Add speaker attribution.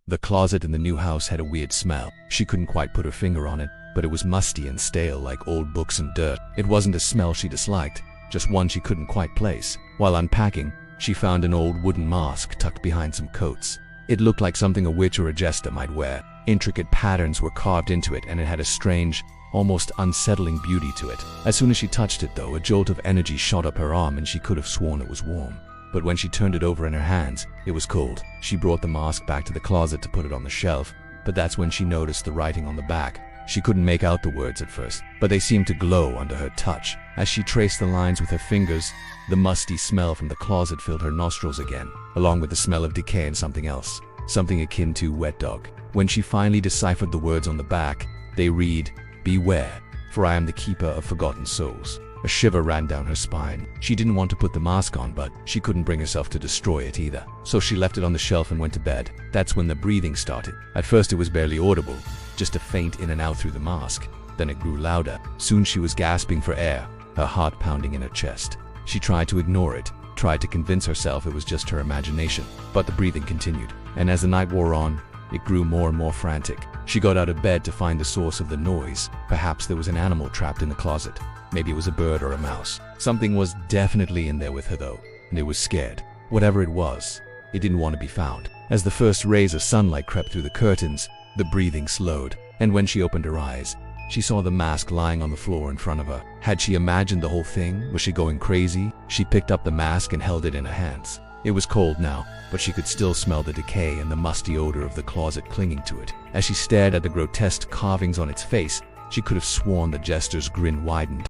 Speaker 1: The closet in the new house had a weird smell. She couldn't quite put her finger on it, but it was musty and stale like old books and dirt. It wasn't a smell she disliked, just one she couldn't quite place. While unpacking, she found an old wooden mask tucked behind some coats. It looked like something a witch or a jester might wear. Intricate patterns were carved into it, and it had a strange, almost unsettling beauty to it. As soon as she touched it though, a jolt of energy shot up her arm and she could have sworn it was warm. But when she turned it over in her hands, it was cold. She brought the mask back to the closet to put it on the shelf, but that's when she noticed the writing on the back. She couldn't make out the words at first, but they seemed to glow under her touch. As she traced the lines with her fingers, the musty smell from the closet filled her nostrils again, along with the smell of decay and something else, something akin to wet dog. When she finally deciphered the words on the back, they read, "Beware, for I am the keeper of forgotten souls." A shiver ran down her spine. She didn't want to put the mask on, but she couldn't bring herself to destroy it either. So she left it on the shelf and went to bed. That's when the breathing started. At first it was barely audible, just a faint in and out through the mask. Then it grew louder. Soon she was gasping for air, her heart pounding in her chest. She tried to ignore it, tried to convince herself it was just her imagination. But the breathing continued, and as the night wore on, it grew more and more frantic. She got out of bed to find the source of the noise. Perhaps there was an animal trapped in the closet. Maybe it was a bird or a mouse. Something was definitely in there with her though, and it was scared. Whatever it was, it didn't want to be found. As the first rays of sunlight crept through the curtains, the breathing slowed, and when she opened her eyes, she saw the mask lying on the floor in front of her. Had she imagined the whole thing? Was she going crazy? She picked up the mask and held it in her hands. It was cold now, but she could still smell the decay and the musty odor of the closet clinging to it. As she stared at the grotesque carvings on its face, she could have sworn the jester's grin widened.